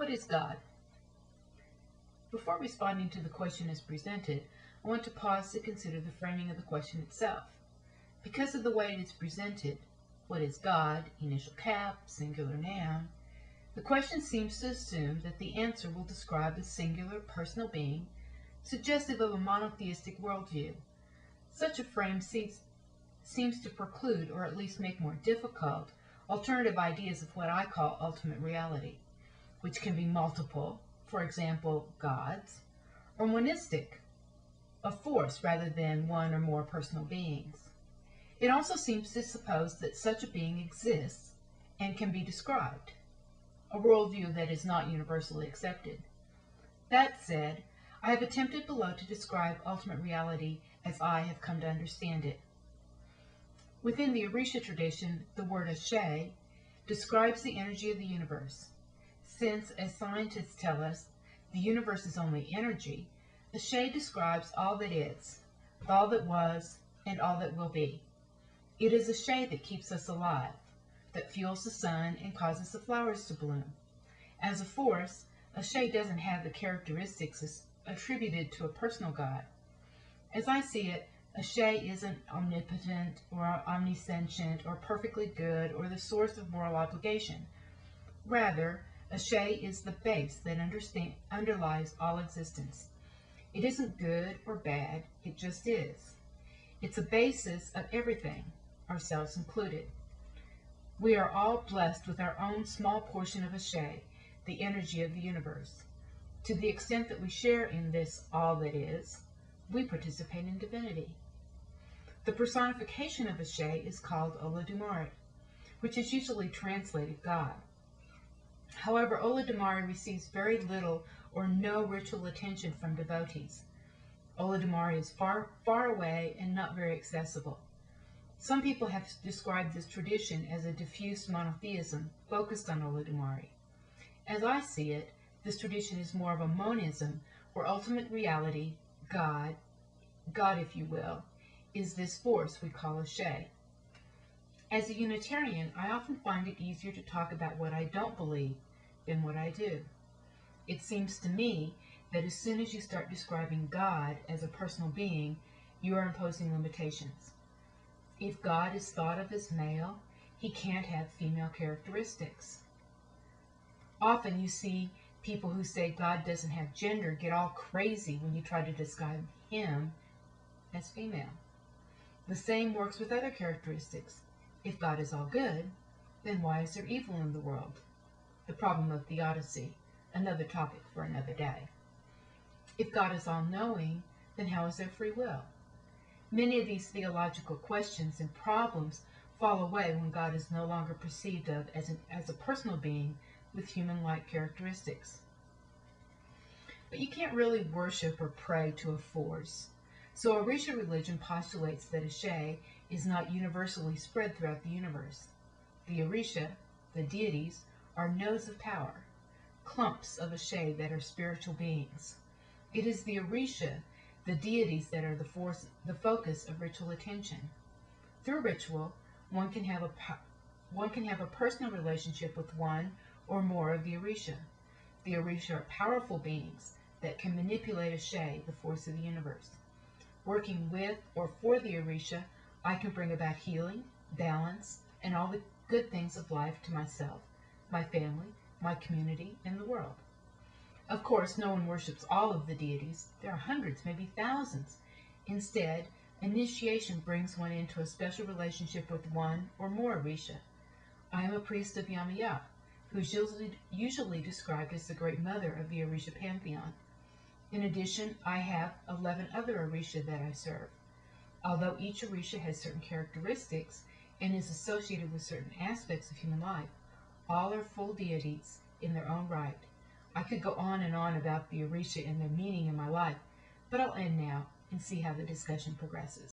What is God? Before responding to the question as presented, I want to pause to consider the framing of the question itself. Because of the way it is presented, what is God, initial cap, singular noun, the question seems to assume that the answer will describe a singular personal being, suggestive of a monotheistic worldview. Such a frame seems to preclude, or at least make more difficult, alternative ideas of what I call ultimate reality, which can be multiple, for example, gods, or monistic, a force rather than one or more personal beings. It also seems to suppose that such a being exists and can be described, a worldview that is not universally accepted. That said, I have attempted below to describe ultimate reality as I have come to understand it. Within the Orisha tradition, the word Ashe describes the energy of the universe. Since, as scientists tell us, the universe is only energy, Ashe describes all that is, all that was, and all that will be. It is Ashe that keeps us alive, that fuels the sun and causes the flowers to bloom. As a force, Ashe doesn't have the characteristics attributed to a personal God. As I see it, Ashe isn't omnipotent or omniscient or perfectly good or the source of moral obligation. Rather, Ashe is the base that underlies all existence. It isn't good or bad, it just is. It's a basis of everything, ourselves included. We are all blessed with our own small portion of Ashe, the energy of the universe. To the extent that we share in this all that is, we participate in divinity. The personification of Ashe is called Olodumare, which is usually translated God. However, Olodumare receives very little or no ritual attention from devotees. Olodumare is far, far away and not very accessible. Some people have described this tradition as a diffuse monotheism focused on Olodumare. As I see it, this tradition is more of a monism where ultimate reality, God if you will, is this force we call Ashe. As a Unitarian, I often find it easier to talk about what I don't believe than what I do. It seems to me that as soon as you start describing God as a personal being, you are imposing limitations. If God is thought of as male, he can't have female characteristics. Often you see people who say God doesn't have gender get all crazy when you try to describe him as female. The same works with other characteristics. If God is all good, then why is there evil in the world? The problem of theodicy, another topic for another day. If God is all-knowing, then how is there free will? Many of these theological questions and problems fall away when God is no longer perceived of as a personal being with human-like characteristics. But you can't really worship or pray to a force. So Orisha religion postulates that Ashe is not universally spread throughout the universe. The Orisha, the deities, are nodes of power, clumps of Ashe that are spiritual beings. It is the Orisha, the deities, that are the focus of ritual attention. Through ritual, one can have a personal relationship with one or more of the Orisha. The Orisha are powerful beings that can manipulate Ashe, the force of the universe. Working with or for the Orisha, I can bring about healing, balance, and all the good things of life to myself, my family, my community, and the world. Of course, no one worships all of the deities. There are hundreds, maybe thousands. Instead, initiation brings one into a special relationship with one or more Orisha. I am a priest of Yamaya, who is usually described as the great mother of the Orisha pantheon. In addition, I have 11 other Orisha that I serve. Although each Orisha has certain characteristics and is associated with certain aspects of human life, all are full deities in their own right. I could go on and on about the Orisha and their meaning in my life, but I'll end now and see how the discussion progresses.